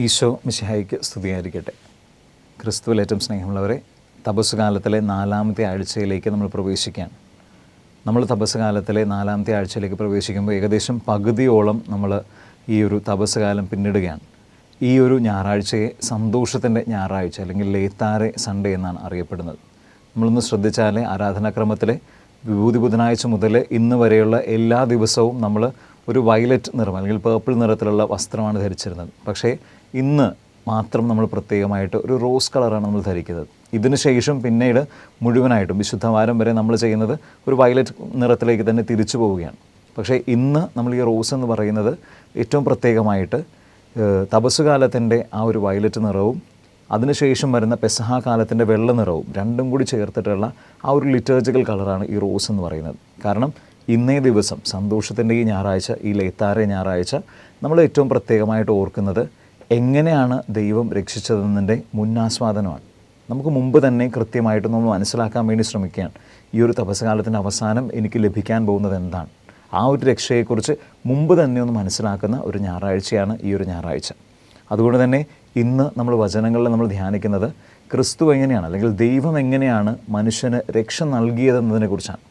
ഈശോ മിശിഹായ്ക്ക് സ്തുതിയായിരിക്കട്ടെ. ക്രിസ്തുവിൽ ഏറ്റവും സ്നേഹമുള്ളവരെ, തപസ് കാലത്തിലെ 4-ാമത്തെ ആഴ്ചയിലേക്ക് നമ്മൾ പ്രവേശിക്കുകയാണ്. നമ്മൾ തപസ് കാലത്തിലെ 4-ാമത്തെ ആഴ്ചയിലേക്ക് പ്രവേശിക്കുമ്പോൾ ഏകദേശം പകുതിയോളം നമ്മൾ ഈ ഒരു തപസ് കാലം പിന്നിടുകയാണ്. ഈ ഒരു ഞായറാഴ്ചയെ സന്തോഷത്തിൻ്റെ ഞായറാഴ്ച അല്ലെങ്കിൽ ലേത്താരെ സൺഡേ എന്നാണ് അറിയപ്പെടുന്നത്. നമ്മളൊന്ന് ശ്രദ്ധിച്ചാൽ ആരാധനാക്രമത്തിലെ വിഭൂതി ബുധനാഴ്ച മുതൽ ഇന്ന് വരെയുള്ള എല്ലാ ദിവസവും നമ്മൾ ഒരു വയലറ്റ് നിറം അല്ലെങ്കിൽ പേർപ്പിൾ നിറത്തിലുള്ള വസ്ത്രമാണ് ധരിച്ചിരുന്നത്. പക്ഷേ ഇന്ന് മാത്രം നമ്മൾ പ്രത്യേകമായിട്ട് ഒരു റോസ് കളറാണ് നമ്മൾ ധരിക്കുന്നത്. ഇതിന് ശേഷം പിന്നീട് മുഴുവനായിട്ടും വിശുദ്ധവാരം വരെ നമ്മൾ ചെയ്യുന്നത് ഒരു വയലറ്റ് നിറത്തിലേക്ക് തന്നെ തിരിച്ചു പോവുകയാണ്. പക്ഷേ ഇന്ന് നമ്മൾ ഈ റോസ് എന്ന് പറയുന്നത് ഏറ്റവും പ്രത്യേകമായിട്ട് തപസ് കാലത്തിൻ്റെ ആ ഒരു വയലറ്റ് നിറവും അതിനുശേഷം വരുന്ന പെസഹ കാലത്തിൻ്റെ വെള്ള നിറവും രണ്ടും കൂടി ചേർത്തിട്ടുള്ള ആ ഒരു ലിറ്റേർജിക്കൽ കളറാണ് ഈ റോസ് എന്ന് പറയുന്നത്. കാരണം ഇന്നേ ദിവസം സന്തോഷത്തിൻ്റെ ഈ ഞായറാഴ്ച, ഈ ലേത്താരെ ഞായറാഴ്ച നമ്മൾ ഏറ്റവും പ്രത്യേകമായിട്ട് ഓർക്കുന്നത് എങ്ങനെയാണ് ദൈവം രക്ഷിച്ചതെന്നതിൻ്റെ മുന്നാസ്വാദനമാണ്. നമുക്ക് മുമ്പ് തന്നെ കൃത്യമായിട്ട് നമ്മൾ മനസ്സിലാക്കാൻ വേണ്ടി ശ്രമിക്കുകയാണ്. ഈ ഒരു തപസ്കാലത്തിൻ്റെ അവസാനം എനിക്ക് ലഭിക്കാൻ പോകുന്നത് എന്താണ്, ആ ഒരു രക്ഷയെക്കുറിച്ച് മുമ്പ് തന്നെ ഒന്ന് മനസ്സിലാക്കുന്ന ഒരു ഞായറാഴ്ചയാണ് ഈ ഒരു ഞായറാഴ്ച. അതുകൊണ്ട് തന്നെ ഇന്ന് നമ്മൾ വചനങ്ങളിൽ നമ്മൾ ധ്യാനിക്കുന്നത് ക്രിസ്തു എങ്ങനെയാണ് അല്ലെങ്കിൽ ദൈവം എങ്ങനെയാണ് മനുഷ്യന് രക്ഷ നൽകിയതെന്നതിനെക്കുറിച്ചാണ്.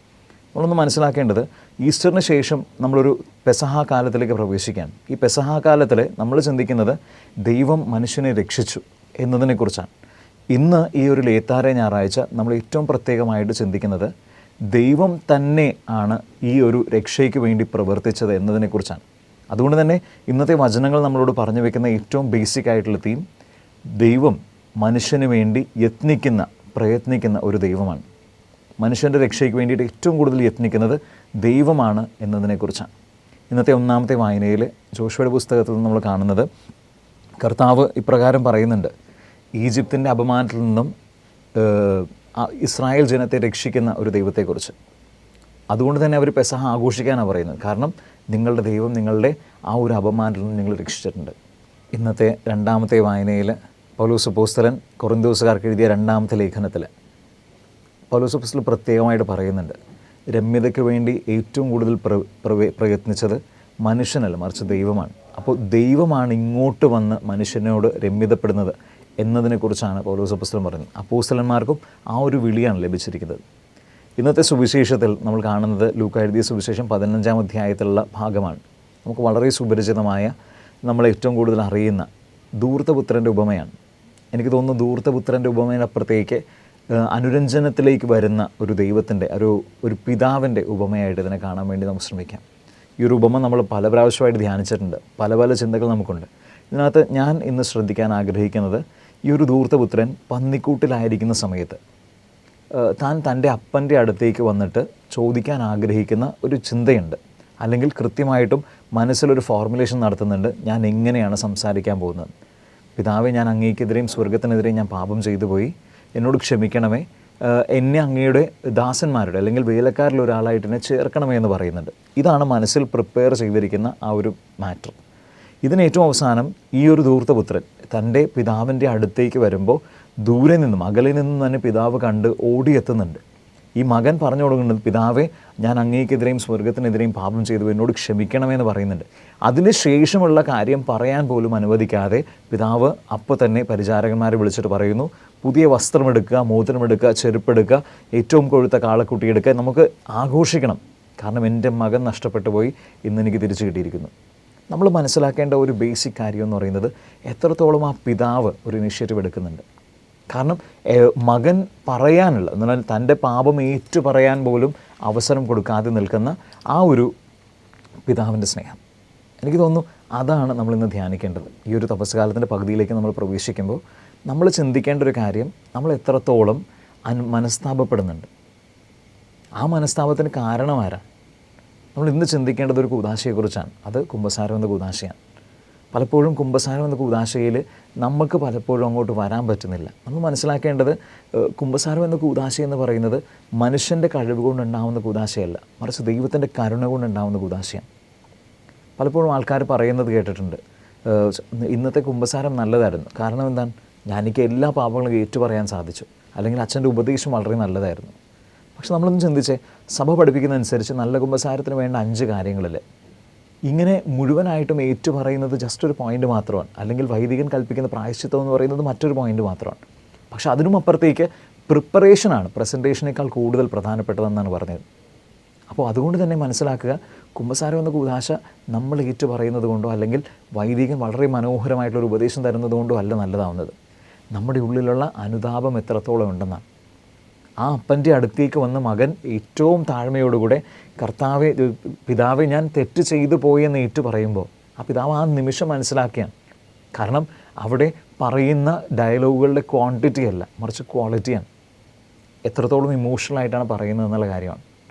നമ്മളൊന്ന് മനസ്സിലാക്കേണ്ടത് ഈസ്റ്ററിന് ശേഷം നമ്മളൊരു പെസഹ കാലത്തിലേക്ക് പ്രവേശിക്കുകയാണ്. ഈ പെസഹ കാലത്തിൽ നമ്മൾ ചിന്തിക്കുന്നത് ദൈവം മനുഷ്യനെ രക്ഷിച്ചു എന്നതിനെക്കുറിച്ചാണ്. ഇന്ന് ഈ ഒരു ലേത്താരെ ഞായറാഴ്ച നമ്മൾ ഏറ്റവും പ്രത്യേകമായിട്ട് ചിന്തിക്കുന്നത് ദൈവം തന്നെ ആണ് ഈ ഒരു രക്ഷയ്ക്ക് വേണ്ടി പ്രവർത്തിച്ചത് എന്നതിനെക്കുറിച്ചാണ്. അതുകൊണ്ട് തന്നെ ഇന്നത്തെ വചനങ്ങൾ നമ്മളോട് പറഞ്ഞു വയ്ക്കുന്ന ഏറ്റവും ബേസിക് ആയിട്ടുള്ള തീം ദൈവം മനുഷ്യന് വേണ്ടി പ്രയത്നിക്കുന്ന ഒരു ദൈവമാണ്. മനുഷ്യൻ്റെ രക്ഷയ്ക്ക് വേണ്ടിയിട്ട് ഏറ്റവും കൂടുതൽ യത്നിക്കുന്നത് ദൈവമാണ് എന്നതിനെക്കുറിച്ചാണ്. ഇന്നത്തെ 1-ാമത്തെ വായനയിൽ ജോഷുവയുടെ പുസ്തകത്തിൽ നിന്ന് നമ്മൾ കാണുന്നത് കർത്താവ് ഇപ്രകാരം പറയുന്നുണ്ട്: ഈജിപ്തിൻ്റെ അപമാനത്തിൽ നിന്നും ഇസ്രായേൽ ജനത്തെ രക്ഷിക്കുന്ന ഒരു ദൈവത്തെക്കുറിച്ച്. അതുകൊണ്ട് തന്നെ അവർ പെസഹ ആഘോഷിക്കാനാണ് പറയുന്നത്. കാരണം നിങ്ങളുടെ ദൈവം നിങ്ങളുടെ ആ ഒരു അപമാനത്തിൽ നിന്ന് നിങ്ങൾ രക്ഷിച്ചിട്ടുണ്ട്. ഇന്നത്തെ 2-ാമത്തെ വായനയിൽ പൗലോസ് അപ്പോസ്തലൻ കൊറിന്തോസുകാർക്ക് എഴുതിയ 2-ാമത്തെ ലേഖനത്തിൽ പൗലോസ് അപ്പോസ്തലൻ പ്രത്യേകമായിട്ട് പറയുന്നുണ്ട്, രമ്യതയ്ക്ക് വേണ്ടി ഏറ്റവും കൂടുതൽ പ്രയത്നിച്ചത് മനുഷ്യനല്ല, മറിച്ച് ദൈവമാണ്. അപ്പോൾ ദൈവമാണ് ഇങ്ങോട്ട് വന്ന് മനുഷ്യനോട് രമ്യതപ്പെടുന്നത് എന്നതിനെക്കുറിച്ചാണ് പൗലോസ് അപ്പോസ്തലൻ പറയുന്നത്. അപ്പോസ്തലന്മാർക്കും ആ ഒരു വിളിയാണ് ലഭിച്ചിരിക്കുന്നത്. ഇന്നത്തെ സുവിശേഷത്തിൽ നമ്മൾ കാണുന്നത് ലൂക്കാ എഴുതിയ സുവിശേഷം 15-ാം അധ്യായത്തിലുള്ള ഭാഗമാണ്. നമുക്ക് വളരെ സുപരിചിതമായ, നമ്മൾ ഏറ്റവും കൂടുതൽ അറിയുന്ന ധൂർത്തപുത്രൻ്റെ ഉപമയാണ്. എനിക്ക് തോന്നുന്നു ധൂർത്തപുത്രൻ്റെ ഉപമയിനപ്പുറത്തേക്ക് അനുരഞ്ജനത്തിലേക്ക് വരുന്ന ഒരു ദൈവത്തിൻ്റെ ഒരു പിതാവിൻ്റെ ഉപമയായിട്ട് ഇതിനെ കാണാൻ വേണ്ടി നമുക്ക് ശ്രമിക്കാം. ഈ ഒരു ഉപമ നമ്മൾ പല പ്രാവശ്യമായിട്ട് ധ്യാനിച്ചിട്ടുണ്ട്. പല ചിന്തകൾ നമുക്കുണ്ട്. ഇതിനകത്ത് ഞാൻ ഇന്ന് ശ്രദ്ധിക്കാൻ ആഗ്രഹിക്കുന്നത് ഈ ഒരു ധൂർത്തപുത്രൻ പന്നിക്കൂട്ടിലായിരിക്കുന്ന സമയത്ത് താൻ തൻ്റെ അപ്പൻ്റെ അടുത്തേക്ക് വന്നിട്ട് ചോദിക്കാൻ ആഗ്രഹിക്കുന്ന ഒരു ചിന്തയുണ്ട്. അല്ലെങ്കിൽ കൃത്യമായിട്ടും മനസ്സിലൊരു ഫോർമുലേഷൻ നടത്തുന്നുണ്ട്, ഞാൻ എങ്ങനെയാണ് സംസാരിക്കാൻ പോകുന്നത്. പിതാവേ, ഞാൻ അങ്ങേക്കെതിരെയും സ്വർഗത്തിനെതിരെയും ഞാൻ പാപം ചെയ്തു പോയി, എന്നോട് ക്ഷമിക്കണമേ, എന്നെ അങ്ങയുടെ ദാസന്മാരുടെ അല്ലെങ്കിൽ വേലക്കാരിൽ ഒരാളായിട്ട് എന്നെ ചേർക്കണമേ എന്ന് പറയുന്നുണ്ട്. ഇതാണ് മനസ്സിൽ പ്രിപ്പയർ ചെയ്തിരിക്കുന്ന ആ ഒരു മാറ്റർ. ഇതിന് ഏറ്റവും അവസാനം ഈ ഒരു ധൂർത്തപുത്രൻ തൻ്റെ പിതാവിൻ്റെ അടുത്തേക്ക് വരുമ്പോൾ ദൂരെ നിന്നും അകലെ നിന്നും തന്നെ പിതാവ് കണ്ട് ഓടിയെത്തുന്നുണ്ട്. ഈ മകൻ പറഞ്ഞു കൊടുക്കുന്നത്, പിതാവേ, ഞാൻ അങ്ങേക്കെതിരെയും സ്വർഗത്തിനെതിരെയും പാപം ചെയ്തു, എന്നോട് ക്ഷമിക്കണമെന്ന് പറയുന്നുണ്ട്. അതിന് ശേഷമുള്ള കാര്യം പറയാൻ പോലും അനുവദിക്കാതെ പിതാവ് അപ്പോൾ തന്നെ പരിചാരകന്മാരെ വിളിച്ചിട്ട് പറയുന്നു, പുതിയ വസ്ത്രമെടുക്കുക, മോതിരമെടുക്കുക, ചെരുപ്പെടുക്കുക, ഏറ്റവും കൊഴുത്ത കാളക്കുട്ടിയെടുക്കുക, നമുക്ക് ആഘോഷിക്കണം. കാരണം എൻ്റെ മകൻ നഷ്ടപ്പെട്ടു പോയി, ഇന്നെനിക്ക് തിരിച്ചു കിട്ടിയിരിക്കുന്നു. നമ്മൾ മനസ്സിലാക്കേണ്ട ഒരു ബേസിക് കാര്യം എന്ന് പറയുന്നത് എത്രത്തോളം ആ പിതാവ് ഒരു ഇനിഷ്യേറ്റീവ് എടുക്കുന്നുണ്ട്. കാരണം മകൻ പറയാനുള്ള എന്നാൽ തൻ്റെ പാപം ഏറ്റു പറയാൻ പോലും അവസരം കൊടുക്കാതെ നിൽക്കുന്ന ആ ഒരു പിതാവിൻ്റെ സ്നേഹം, എനിക്ക് തോന്നുന്നു അതാണ് നമ്മളിന്ന് ധ്യാനിക്കേണ്ടത്. ഈ ഒരു തപസ്കാലത്തിൻ്റെ പകുതിയിലേക്ക് നമ്മൾ പ്രവേശിക്കുമ്പോൾ നമ്മൾ ചിന്തിക്കേണ്ട ഒരു കാര്യം, നമ്മൾ എത്രത്തോളം മനസ്താപപ്പെടുന്നുണ്ട്, ആ മനസ്താപത്തിന് കാരണമാരാണ്. നമ്മൾ ഇന്ന് ചിന്തിക്കേണ്ടത് ഒരു കൂദാശയെക്കുറിച്ചാണ്. അത് കുമ്പസാരം എന്ന കൂദാശയാണ്. പലപ്പോഴും കുമ്പസാരം എന്ന കൂദാശയിൽ നമുക്ക് പലപ്പോഴും അങ്ങോട്ട് വരാൻ പറ്റുന്നില്ല. നമ്മൾ മനസ്സിലാക്കേണ്ടത് കുമ്പസാരം എന്ന കൂദാശ എന്ന് പറയുന്നത് മനുഷ്യൻ്റെ കഴിവ് കൊണ്ടുണ്ടാകുന്ന കൂദാശയല്ല, മറിച്ച് ദൈവത്തിൻ്റെ കരുണ കൊണ്ടുണ്ടാകുന്ന കൂദാശയാണ്. പലപ്പോഴും ആൾക്കാർ പറയുന്നത് കേട്ടിട്ടുണ്ട്, ഇന്നത്തെ കുമ്പസാരം നല്ലതായിരുന്നു, കാരണം എന്താണ്, എനിക്ക് എല്ലാ പാപങ്ങളും ഏറ്റുപറയാൻ സാധിച്ചു, അല്ലെങ്കിൽ അച്ഛൻ്റെ ഉപദേശം വളരെ നല്ലതായിരുന്നു. പക്ഷെ നമ്മളൊന്ന് ചിന്തിച്ചേ, സഭ പഠിപ്പിക്കുന്നതനുസരിച്ച് നല്ല കുമ്പസാരത്തിന് വേണ്ട 5 കാര്യങ്ങളല്ലേ? ഇങ്ങനെ മുഴുവനായിട്ടും ഏറ്റുപറയുന്നത് ജസ്റ്റ് ഒരു പോയിൻ്റ് മാത്രമാണ്, അല്ലെങ്കിൽ വൈദികൻ കൽപ്പിക്കുന്ന പ്രായശ്ചിത്തം എന്ന് പറയുന്നത് മറ്റൊരു പോയിൻ്റ് മാത്രമാണ്. പക്ഷെ അതിനും അപ്പുറത്തേക്ക് പ്രിപ്പറേഷനാണ് പ്രസൻറ്റേഷനേക്കാൾ കൂടുതൽ പ്രധാനപ്പെട്ടതെന്നാണ് പറഞ്ഞത്. അപ്പോൾ അതുകൊണ്ട് തന്നെ മനസ്സിലാക്കുക, കുമ്പസാരം എന്ന കൂദാശ നമ്മൾ ഏറ്റു പറയുന്നത് കൊണ്ടോ അല്ലെങ്കിൽ വൈദികൻ വളരെ മനോഹരമായിട്ടുള്ളൊരു ഉപദേശം തരുന്നത് കൊണ്ടോ അല്ല നല്ലതാവുന്നത്. നമ്മുടെ ഉള്ളിലുള്ള അനുതാപം എത്രത്തോളം ഉണ്ടെന്നാണ്. ആ അപ്പൻ്റെ അടുത്തേക്ക് വന്ന മകൻ ഏറ്റവും താഴ്മയോടുകൂടെ കർത്താവെ, പിതാവെ ഞാൻ തെറ്റ് ചെയ്തു പോയി എന്ന് ഏറ്റു പറയുമ്പോൾ ആ പിതാവ് ആ നിമിഷം മനസ്സിലാക്കിയാണ്. കാരണം അവിടെ പറയുന്ന ഡയലോഗുകളുടെ ക്വാണ്ടിറ്റി അല്ല, മറിച്ച് ക്വാളിറ്റിയാണ്. എത്രത്തോളം ഇമോഷണലായിട്ടാണ് പറയുന്നത് എന്നുള്ള കാര്യമാണ്.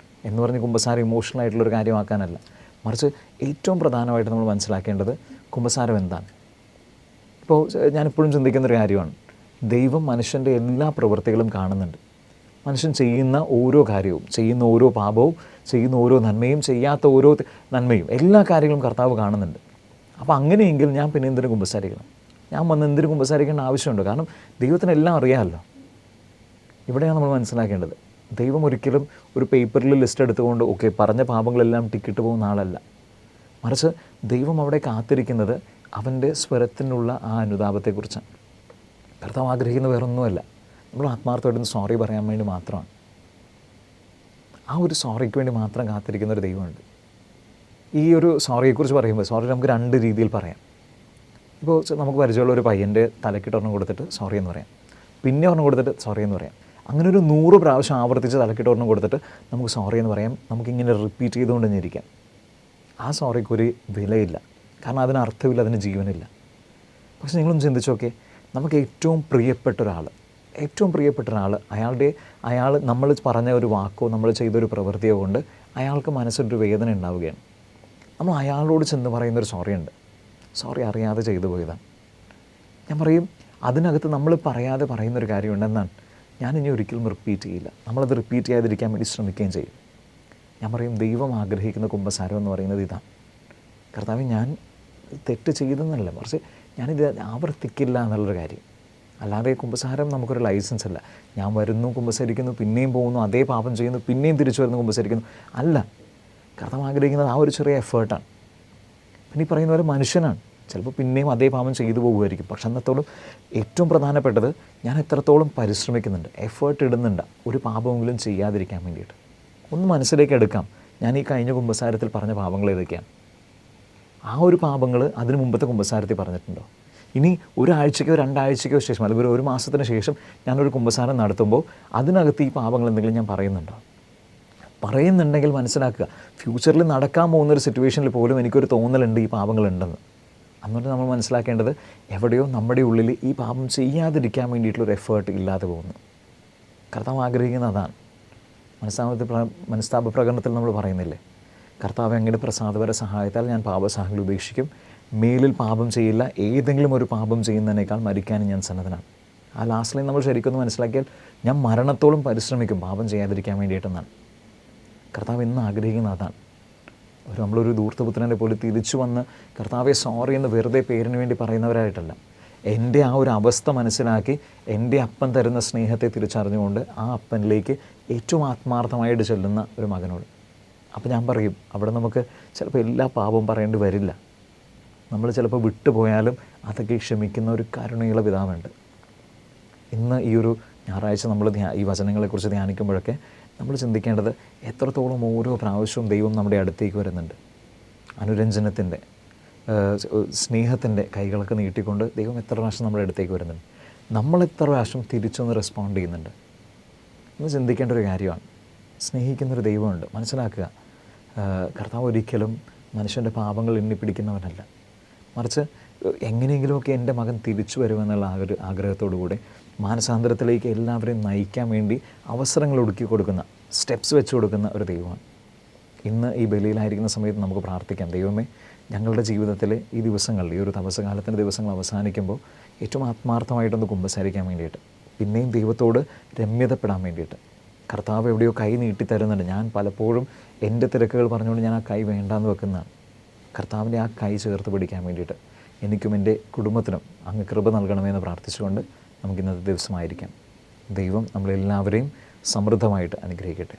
എന്ന് പറഞ്ഞ് കുമ്പസാരം ഇമോഷണലായിട്ടുള്ളൊരു കാര്യമാക്കാനല്ല, മറിച്ച് ഏറ്റവും പ്രധാനമായിട്ട് നമ്മൾ മനസ്സിലാക്കേണ്ടത് കുമ്പസാരം എന്താണ്. ഇപ്പോൾ ഞാനിപ്പോഴും ചിന്തിക്കുന്നൊരു കാര്യമാണ്, ദൈവം മനുഷ്യൻ്റെ എല്ലാ പ്രവൃത്തികളും കാണുന്നുണ്ട്. മനുഷ്യൻ ചെയ്യുന്ന ഓരോ കാര്യവും, ചെയ്യുന്ന ഓരോ പാപവും, ചെയ്യുന്ന ഓരോ നന്മയും, ചെയ്യാത്ത ഓരോ നന്മയും, എല്ലാ കാര്യങ്ങളും കർത്താവ് കാണുന്നുണ്ട്. അപ്പോൾ അങ്ങനെയെങ്കിൽ ഞാൻ പിന്നെ എന്തിനു കുമ്പസാരിക്കണം? ഞാൻ വന്ന് എന്തിനു കുമ്പസാരിക്കേണ്ട ആവശ്യമുണ്ട്? കാരണം ദൈവത്തിനെല്ലാം അറിയാമല്ലോ. ഇവിടെയാണ് നമ്മൾ മനസ്സിലാക്കേണ്ടത്. ദൈവം ഒരിക്കലും ഒരു പേപ്പറിൽ ലിസ്റ്റ് എടുത്തുകൊണ്ട് ഓക്കെ പറഞ്ഞ പാപങ്ങളെല്ലാം ടിക്കിട്ട് പോകുന്ന ആളല്ല. മറിച്ച് ദൈവം അവിടെ കാത്തിരിക്കുന്നത് അവൻ്റെ സ്വരത്തിനുള്ള ആ അനുതാപത്തെക്കുറിച്ചാണ്. കർത്താവ് ആഗ്രഹിക്കുന്ന വേറൊന്നുമല്ല, നമ്മൾ ആത്മാർത്ഥമായിട്ടൊന്ന് സോറി പറയാൻ വേണ്ടി മാത്രമാണ്. ആ ഒരു സോറിക്ക് വേണ്ടി മാത്രം കാത്തിരിക്കുന്ന ഒരു ദൈവമുണ്ട്. ഈ ഒരു സോറിയെക്കുറിച്ച് പറയുമ്പോൾ സോറി നമുക്ക് രണ്ട് രീതിയിൽ പറയാം. ഇപ്പോൾ നമുക്ക് പരിചയമുള്ള ഒരു പയ്യൻ്റെ തലക്കിട്ടൊരെണ്ണം കൊടുത്തിട്ട് സോറി എന്ന് പറയാം, പിന്നെ ഒരെണ്ണം കൊടുത്തിട്ട് സോറി എന്ന് പറയാം. അങ്ങനെ ഒരു 100 പ്രാവശ്യം ആവർത്തിച്ച് തലക്കിട്ടൊരെണ്ണം കൊടുത്തിട്ട് നമുക്ക് സോറി എന്ന് പറയാം. നമുക്കിങ്ങനെ റിപ്പീറ്റ് ചെയ്തുകൊണ്ട് തന്നെ ഇരിക്കാം. ആ സോറിക്കൊരു വിലയില്ല, കാരണം അതിന് അർത്ഥമില്ല, അതിന് ജീവനില്ല. പക്ഷെ നിങ്ങളൊന്ന് ചിന്തിച്ച് നോക്കിയേ, നമുക്ക് ഏറ്റവും പ്രിയപ്പെട്ട ഒരാൾ അയാൾ നമ്മൾ പറഞ്ഞ ഒരു വാക്കോ നമ്മൾ ചെയ്തൊരു പ്രവൃത്തിയോ കൊണ്ട് അയാൾക്ക് മനസ്സിലൊരു വേദന ഉണ്ടാവുകയാണ്. നമ്മൾ അയാളോട് ചെന്ന് പറയുന്നൊരു സോറിയുണ്ട്, സോറി അറിയാതെ ചെയ്തു പോയതാണ്. ഞാൻ പറയും, അതിനകത്ത് നമ്മൾ പറയാതെ പറയുന്നൊരു കാര്യമുണ്ട്, എന്താണ്, ഞാൻ ഇനി ഒരിക്കലും റിപ്പീറ്റ് ചെയ്യില്ല. നമ്മളത് റിപ്പീറ്റ് ചെയ്യാതിരിക്കാൻ വേണ്ടി ശ്രമിക്കുകയും ചെയ്യും. ഞാൻ പറയും, ദൈവം ആഗ്രഹിക്കുന്ന കുമ്പസാരം എന്ന് പറയുന്നത് ഇതാണ്. കർത്താവ്, ഞാൻ തെറ്റ് ചെയ്തെന്നല്ല, മറിച്ച് ഞാനിത് ആവർത്തിക്കില്ല എന്നുള്ളൊരു കാര്യം. അല്ലാതെ കുമ്പസാരം നമുക്കൊരു ലൈസൻസ് അല്ല. ഞാൻ വരുന്നു, കുമ്പസരിക്കുന്നു, പിന്നെയും പോകുന്നു, അതേ പാപം ചെയ്യുന്നു, പിന്നെയും തിരിച്ചു വരുന്നു, കുമ്പസരിക്കുന്നു, അല്ല. കർത്താവ് ആഗ്രഹിക്കുന്നത് ആ ഒരു ചെറിയ എഫേർട്ടാണ്. പിന്നെ ഈ പറയുന്ന പോലെ മനുഷ്യനാണ്, ചിലപ്പോൾ പിന്നെയും അതേ പാപം ചെയ്തു പോകുമായിരിക്കും. പക്ഷെ അന്നത്തോളം ഏറ്റവും പ്രധാനപ്പെട്ടത് ഞാൻ എത്രത്തോളം പരിശ്രമിക്കുന്നുണ്ട്, എഫേർട്ട് ഇടുന്നുണ്ട് ഒരു പാപമെങ്കിലും ചെയ്യാതിരിക്കാൻ വേണ്ടിയിട്ട്. ഒന്ന് മനസ്സിലേക്ക് എടുക്കാം, ഞാൻ ഈ കഴിഞ്ഞ കുമ്പസാരത്തിൽ പറഞ്ഞ പാപങ്ങൾ ഏതൊക്കെയാണ്? ആ ഒരു പാപങ്ങൾ അതിന് മുമ്പത്തെ കുമ്പസാരത്തിൽ പറഞ്ഞിട്ടുണ്ടോ? ഇനി ഒരാഴ്ചയ്ക്കോ 2 ആഴ്ചയ്ക്കോ ശേഷം, അല്ലെങ്കിൽ ഒരു മാസത്തിന് ശേഷം ഞാനൊരു കുമ്പസാരം നടത്തുമ്പോൾ അതിനകത്ത് ഈ പാപങ്ങൾ എന്തെങ്കിലും ഞാൻ പറയുന്നുണ്ടെങ്കിൽ മനസ്സിലാക്കുക, ഫ്യൂച്ചറിൽ നടക്കാൻ പോകുന്നൊരു സിറ്റുവേഷനിൽ പോലും എനിക്കൊരു തോന്നലുണ്ട് ഈ പാപങ്ങളുണ്ടെന്ന്. അന്നിട്ട് നമ്മൾ മനസ്സിലാക്കേണ്ടത്, എവിടെയോ നമ്മുടെ ഉള്ളിൽ ഈ പാപം ചെയ്യാതിരിക്കാൻ വേണ്ടിയിട്ടുള്ളൊരു എഫേർട്ട് ഇല്ലാതെ പോകുന്നു. കർത്താവ് ആഗ്രഹിക്കുന്ന അതാണ്. മനസ്താപ പ്രകടനത്തിൽ നമ്മൾ പറയുന്നില്ലേ, കർത്താവ് അങ്ങയുടെ പ്രസാദപര സഹായത്താൽ ഞാൻ പാപസഹങ്ങൾ ഉപേക്ഷിക്കും, മേലിൽ പാപം ചെയ്യില്ല, ഏതെങ്കിലും ഒരു പാപം ചെയ്യുന്നതിനേക്കാൾ മരിക്കാനും ഞാൻ സന്നദ്ധനാണ്. ആ ലാസ്റ്റ് ലൈൻ നമ്മൾ ശരിക്കും മനസ്സിലാക്കിയാൽ, ഞാൻ മരണത്തോളം പരിശ്രമിക്കും പാപം ചെയ്യാതിരിക്കാൻ വേണ്ടിയിട്ടെന്നാണ്. കർത്താവ് ഇന്ന് ആഗ്രഹിക്കുന്ന അതാണ്. നമ്മളൊരു ധൂർത്തപുത്രനെ പോലെ തിരിച്ചു വന്ന് കർത്താവെ സോറി എന്ന് വെറുതെ പേരിന് വേണ്ടി പറയുന്നവരായിട്ടല്ല, എൻ്റെ ആ ഒരു അവസ്ഥ മനസ്സിലാക്കി എൻ്റെ അപ്പൻ തരുന്ന സ്നേഹത്തെ തിരിച്ചറിഞ്ഞുകൊണ്ട് ആ അപ്പനിലേക്ക് ഏറ്റവും ആത്മാർത്ഥമായിട്ട് ചെല്ലുന്ന ഒരു മകനോട്. അപ്പോൾ ഞാൻ പറയും, അവിടെ നമുക്ക് ചിലപ്പോൾ എല്ലാ പാപവും പറയേണ്ടി വരില്ല. നമ്മൾ ചിലപ്പോൾ വിട്ടുപോയാലും അതൊക്കെ ക്ഷമിക്കുന്ന ഒരു കരുണയുള്ള പിതാവുണ്ട്. ഇന്ന് ഈ ഒരു ഞായറാഴ്ച നമ്മൾ ഈ വചനങ്ങളെക്കുറിച്ച് ധ്യാനിക്കുമ്പോഴൊക്കെ നമ്മൾ ചിന്തിക്കേണ്ടത്, എത്രത്തോളം ഓരോ പ്രാവശ്യവും ദൈവം നമ്മുടെ അടുത്തേക്ക് വരുന്നുണ്ട്. അനുരഞ്ജനത്തിൻ്റെ, സ്നേഹത്തിൻ്റെ കൈകളൊക്കെ നീട്ടിക്കൊണ്ട് ദൈവം എത്ര പ്രാവശ്യം നമ്മുടെ അടുത്തേക്ക് വരുന്നുണ്ട്. നമ്മളെത്ര പ്രാവശ്യം തിരിച്ചൊന്ന് റെസ്പോണ്ട് ചെയ്യുന്നുണ്ട് എന്ന് ചിന്തിക്കേണ്ട ഒരു കാര്യമാണ്. സ്നേഹിക്കുന്നൊരു ദൈവമുണ്ട്. മനസ്സിലാക്കുക, കർത്താവ് ഒരിക്കലും മനുഷ്യൻ്റെ പാപങ്ങൾ എണ്ണിപ്പിടിക്കുന്നവനല്ല, മറിച്ച് എങ്ങനെയെങ്കിലുമൊക്കെ എൻ്റെ മകൻ തിരിച്ചു വരുമെന്നുള്ള ആ ഒരു ആഗ്രഹത്തോടു കൂടെ മാനസാന്തരത്തിലേക്ക് എല്ലാവരെയും നയിക്കാൻ വേണ്ടി അവസരങ്ങൾ ഒടുക്കി കൊടുക്കുന്ന, സ്റ്റെപ്സ് വെച്ച് കൊടുക്കുന്ന ഒരു ദൈവമാണ്. ഇന്ന് ഈ ബലിയിലായിരിക്കുന്ന സമയത്ത് നമുക്ക് പ്രാർത്ഥിക്കാം, ദൈവമേ, ഞങ്ങളുടെ ജീവിതത്തിലെ ഈ ദിവസങ്ങളിൽ, ഈ ഒരു തപസ്സകാലത്തിൻ്റെ ദിവസങ്ങൾ അവസാനിക്കുമ്പോൾ ഏറ്റവും ആത്മാർത്ഥമായിട്ടൊന്ന് കുമ്പസാരിക്കാൻ വേണ്ടിയിട്ട്, പിന്നെയും ദൈവത്തോട് രമ്യതപ്പെടാൻ വേണ്ടിയിട്ട്. കർത്താവ് എവിടെയോ കൈ നീട്ടിത്തരുന്നുണ്ട്. ഞാൻ പലപ്പോഴും എൻ്റെ തിരക്കുകൾ പറഞ്ഞുകൊണ്ട് ഞാൻ ആ കൈ വേണ്ടാന്ന് വെക്കുന്നതാണ്. കർത്താവിൻ്റെ ആ കൈ ചേർത്ത് പിടിക്കാൻ വേണ്ടിയിട്ട് എനിക്കും എൻ്റെ കുടുംബത്തിനും അങ്ങ് കൃപ നൽകണമെന്ന് പ്രാർത്ഥിച്ചുകൊണ്ട് നമുക്ക് ഇന്നത്തെ ദിവസമായിരിക്കാം. ദൈവം നമ്മളെല്ലാവരെയും സമൃദ്ധമായിട്ട് അനുഗ്രഹിക്കട്ടെ.